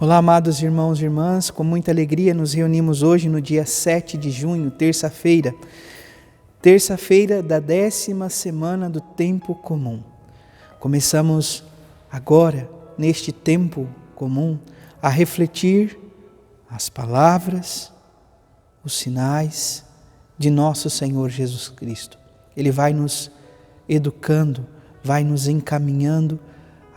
Olá, amados irmãos e irmãs, com muita alegria nos reunimos hoje no dia 7 de junho, terça-feira da 10ª semana do tempo comum. Começamos agora, neste tempo comum, a refletir as palavras, os sinais de nosso Senhor Jesus Cristo. Ele vai nos educando, vai nos encaminhando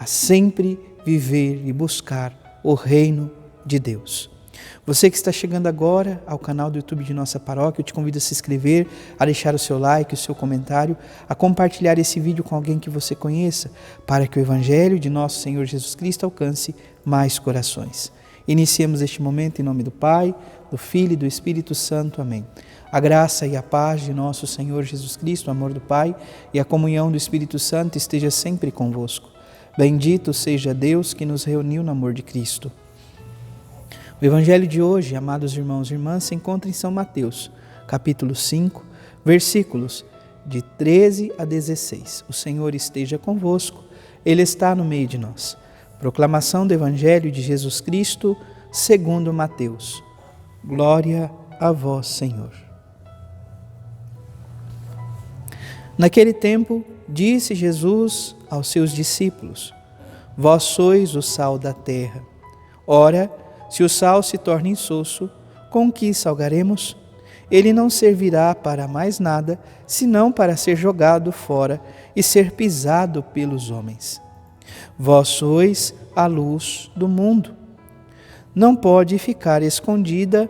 a sempre viver e buscar o reino de Deus. Você que está chegando agora ao canal do YouTube de nossa paróquia, eu te convido a se inscrever, a deixar o seu like, o seu comentário, a compartilhar esse vídeo com alguém que você conheça, para que o Evangelho de nosso Senhor Jesus Cristo alcance mais corações. Iniciemos este momento em nome do Pai, do Filho e do Espírito Santo. Amém. A graça e a paz de nosso Senhor Jesus Cristo, o amor do Pai e a comunhão do Espírito Santo esteja sempre convosco. Bendito seja Deus que nos reuniu no amor de Cristo. O Evangelho de hoje, amados irmãos e irmãs, se encontra em São Mateus, capítulo 5, versículos de 13 a 16. O Senhor esteja convosco, Ele está no meio de nós. Proclamação do Evangelho de Jesus Cristo, segundo Mateus. Glória a vós, Senhor. Naquele tempo, disse Jesus aos seus discípulos: Vós sois o sal da terra. Ora, se o sal se torna insosso, com que salgaremos? Ele não servirá para mais nada, senão para ser jogado fora e ser pisado pelos homens. Vós sois a luz do mundo. Não pode ficar escondida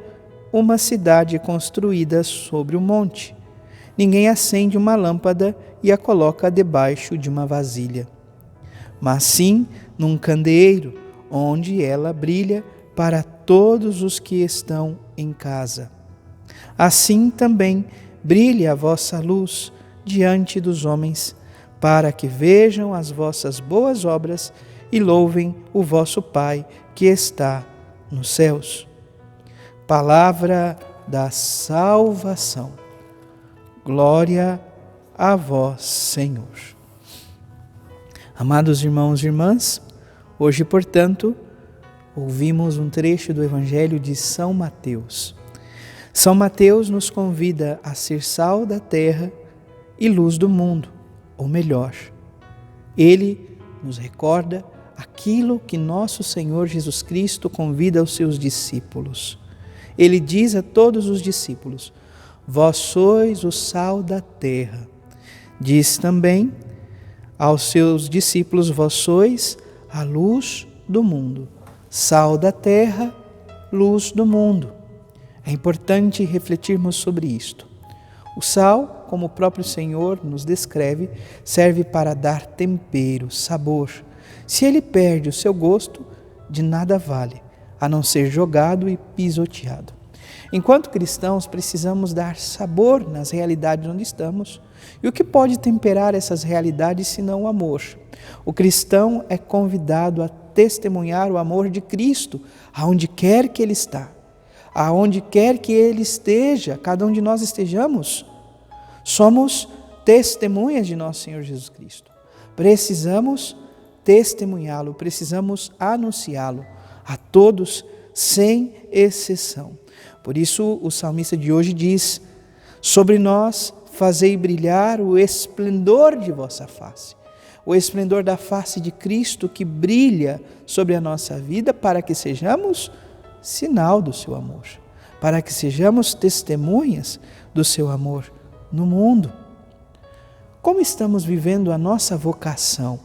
uma cidade construída sobre um monte. Ninguém acende uma lâmpada e a coloca debaixo de uma vasilha, mas sim num candeeiro, onde ela brilha para todos os que estão em casa. Assim também brilhe a vossa luz diante dos homens, para que vejam as vossas boas obras e louvem o vosso Pai que está nos céus. Palavra da salvação. Glória a vós, Senhor. Amados irmãos e irmãs, hoje, portanto, ouvimos um trecho do Evangelho de São Mateus. São Mateus nos convida a ser sal da terra e luz do mundo, ou melhor, ele nos recorda aquilo que nosso Senhor Jesus Cristo convida aos seus discípulos. Ele diz a todos os discípulos: Vós sois o sal da terra. Diz também aos seus discípulos: Vós sois a luz do mundo. Sal da terra, luz do mundo. É importante refletirmos sobre isto. O sal, como o próprio Senhor nos descreve, serve para dar tempero, sabor. Se ele perde o seu gosto, de nada vale, a não ser jogado e pisoteado. Enquanto cristãos, precisamos dar sabor nas realidades onde estamos. E o que pode temperar essas realidades senão o amor? O cristão é convidado a testemunhar o amor de Cristo aonde quer que Ele está, aonde quer que Ele esteja, cada um de nós estejamos. Somos testemunhas de nosso Senhor Jesus Cristo. Precisamos testemunhá-lo, precisamos anunciá-lo a todos, sem exceção. Por isso, o salmista de hoje diz: sobre nós fazei brilhar o esplendor de vossa face. O esplendor da face de Cristo que brilha sobre a nossa vida, para que sejamos sinal do seu amor, para que sejamos testemunhas do seu amor no mundo. Como estamos vivendo a nossa vocação?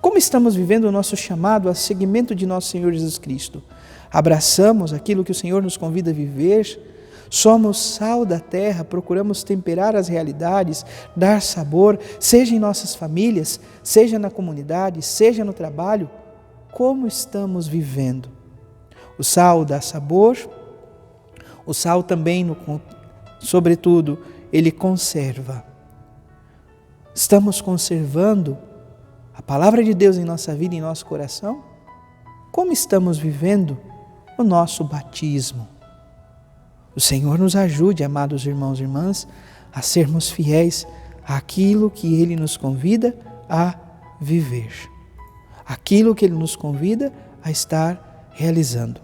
Como estamos vivendo o nosso chamado a seguimento de nosso Senhor Jesus Cristo? Abraçamos aquilo que o Senhor nos convida a viver? Somos sal da terra, procuramos temperar as realidades, dar sabor, seja em nossas famílias, seja na comunidade, seja no trabalho. Como estamos vivendo? O sal dá sabor, o sal também, sobretudo, ele conserva. Estamos conservando a palavra de Deus em nossa vida e em nosso coração? Como estamos vivendo o nosso batismo? O Senhor nos ajude, amados irmãos e irmãs, a sermos fiéis àquilo que Ele nos convida a viver. Aquilo que Ele nos convida a estar realizando.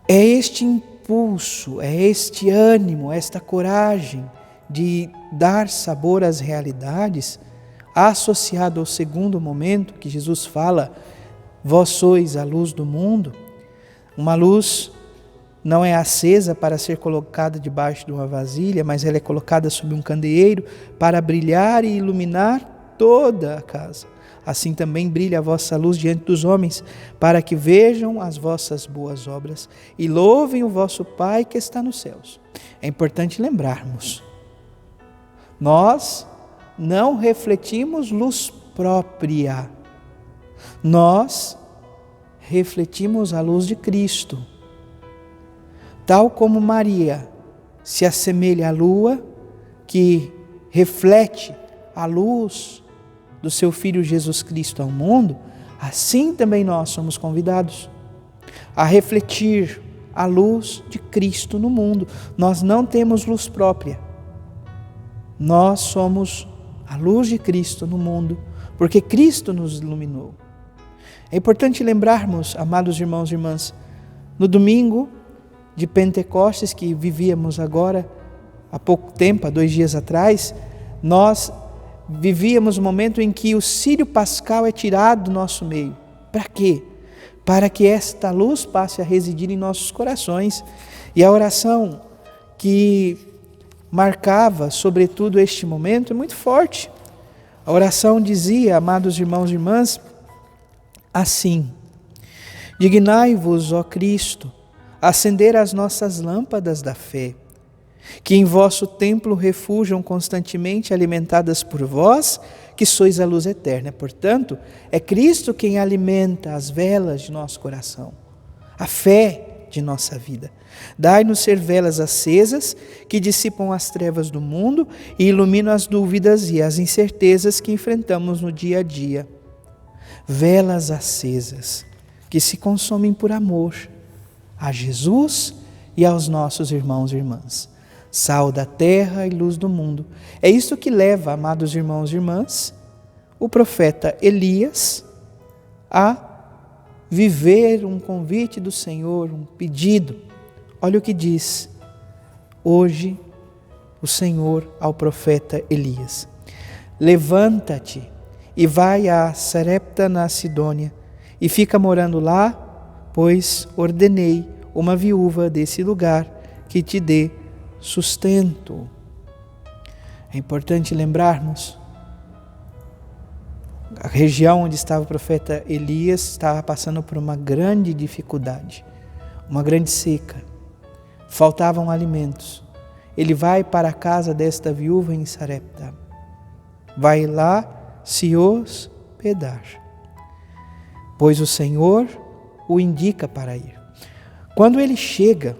É este impulso, é este ânimo, esta coragem de dar sabor às realidades, associado ao segundo momento que Jesus fala, vós sois a luz do mundo. Uma luz não é acesa para ser colocada debaixo de uma vasilha, mas ela é colocada sob um candeeiro para brilhar e iluminar toda a casa. Assim também brilha a vossa luz diante dos homens, para que vejam as vossas boas obras e louvem o vosso Pai que está nos céus. É importante lembrarmos, nós não refletimos luz própria, nós refletimos a luz de Cristo. Tal como Maria se assemelha à lua, que reflete a luz do seu Filho Jesus Cristo ao mundo, assim também nós somos convidados a refletir a luz de Cristo no mundo. Nós não temos luz própria, nós somos a luz de Cristo no mundo, porque Cristo nos iluminou. É importante lembrarmos, amados irmãos e irmãs, no domingo de Pentecostes que vivíamos agora, há pouco tempo, há 2 dias atrás, nós vivíamos o momento em que o círio pascal é tirado do nosso meio. Para quê? Para que esta luz passe a residir em nossos corações. E a oração que marcava, sobretudo, este momento é muito forte. A oração dizia, amados irmãos e irmãs, assim: dignai-vos, ó Cristo, acender as nossas lâmpadas da fé, que em vosso templo refujam constantemente alimentadas por vós, que sois a luz eterna. Portanto, é Cristo quem alimenta as velas de nosso coração, a fé de nossa vida. Dai-nos ser velas acesas, que dissipam as trevas do mundo e iluminam as dúvidas e as incertezas que enfrentamos no dia a dia. Velas acesas, que se consomem por amor a Jesus e aos nossos irmãos e irmãs. Sal da terra e luz do mundo. É isso que leva, amados irmãos e irmãs, o profeta Elias a viver um convite do Senhor, um pedido. Olha o que diz hoje o Senhor ao profeta Elias: levanta-te e vai a Sarepta na Sidônia e fica morando lá, pois ordenei uma viúva desse lugar que te dê sustento. É importante lembrarmos, a região onde estava o profeta Elias estava passando por uma grande dificuldade, uma grande seca, faltavam alimentos. Ele vai para a casa desta viúva em Sarepta, vai lá se hospedar, pois o Senhor o indica para ir. Quando ele chega,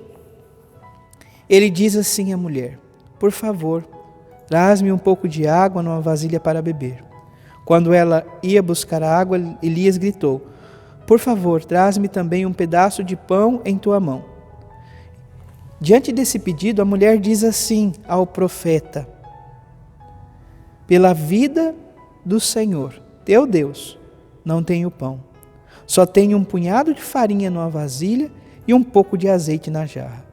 ele diz assim à mulher: por favor, traz-me um pouco de água numa vasilha para beber. Quando ela ia buscar a água, Elias gritou: por favor, traz-me também um pedaço de pão em tua mão. Diante desse pedido, a mulher diz assim ao profeta: pela vida do Senhor, teu Deus, não tenho pão. Só tenho um punhado de farinha numa vasilha e um pouco de azeite na jarra.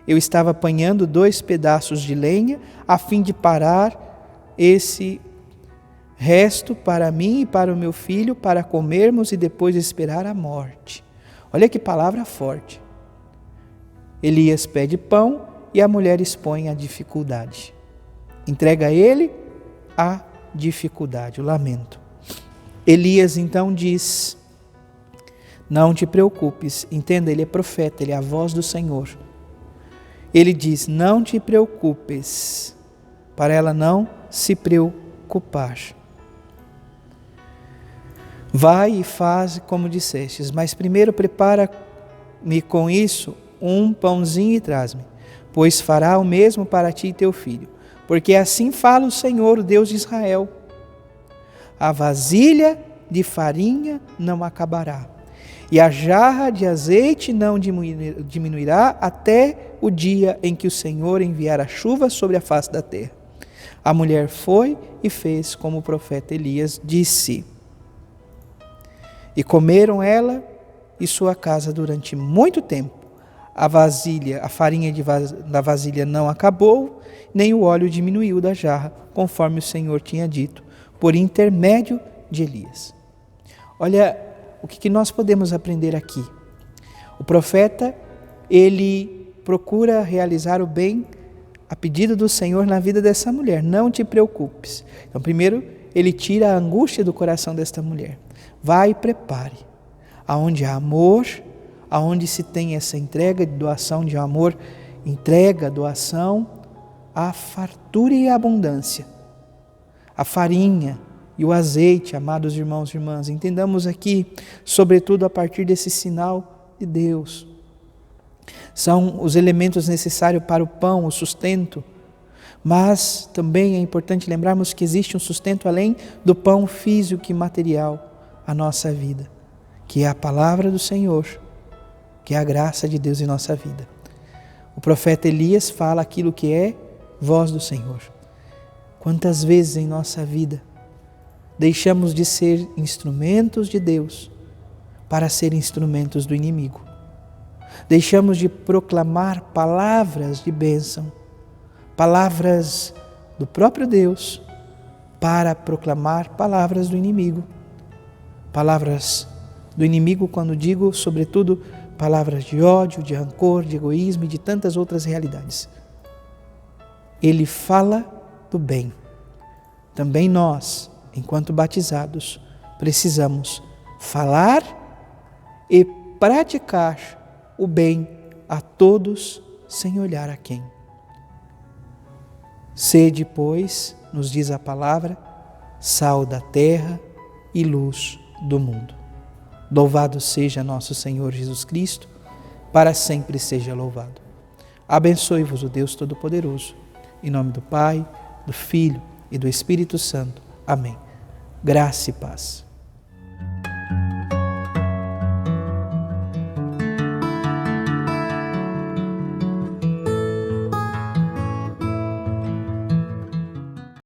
Eu estava apanhando 2 pedaços de lenha a fim de parar esse resto para mim e para o meu filho, para comermos e depois esperar a morte. Olha que palavra forte. Elias pede pão e a mulher expõe a dificuldade. Entrega a ele a dificuldade, o lamento. Elias então diz: não te preocupes. Entenda, ele é profeta, ele é a voz do Senhor. Ele diz: não te preocupes, para ela não se preocupar. Vai e faz como dissestes, mas primeiro prepara-me com isso um pãozinho e traz-me, pois fará o mesmo para ti e teu filho. Porque assim fala o Senhor, o Deus de Israel: a vasilha de farinha não acabará, e a jarra de azeite não diminuirá até o dia em que o Senhor enviar a chuva sobre a face da terra. A mulher foi e fez como o profeta Elias disse. E comeram ela e sua casa durante muito tempo. A farinha da vasilha não acabou, nem o óleo diminuiu da jarra, conforme o Senhor tinha dito, por intermédio de Elias. Olha o que nós podemos aprender aqui. O profeta, ele procura realizar o bem a pedido do Senhor na vida dessa mulher. Não te preocupes. Então, primeiro, ele tira a angústia do coração desta mulher. Vai e prepare. Aonde há amor, aonde se tem essa entrega de doação de amor, entrega, doação, há fartura e abundância. A farinha e o azeite, amados irmãos e irmãs, entendamos aqui, sobretudo a partir desse sinal de Deus. São os elementos necessários para o pão, o sustento, mas também é importante lembrarmos que existe um sustento além do pão físico e material, a nossa vida, que é a palavra do Senhor, que é a graça de Deus em nossa vida. O profeta Elias fala aquilo que é voz do Senhor. Quantas vezes em nossa vida deixamos de ser instrumentos de Deus para ser instrumentos do inimigo? Deixamos de proclamar palavras de bênção, palavras do próprio Deus, para proclamar palavras do inimigo. Palavras do inimigo, quando digo, sobretudo, palavras de ódio, de rancor, de egoísmo e de tantas outras realidades. Ele fala do bem. Também nós, enquanto batizados, precisamos falar e praticar o bem a todos, sem olhar a quem. Sede, pois, nos diz a palavra, sal da terra e luz do mundo. Louvado seja nosso Senhor Jesus Cristo, para sempre seja louvado. Abençoe-vos o Deus Todo-Poderoso, em nome do Pai, do Filho e do Espírito Santo. Amém. Graça e paz.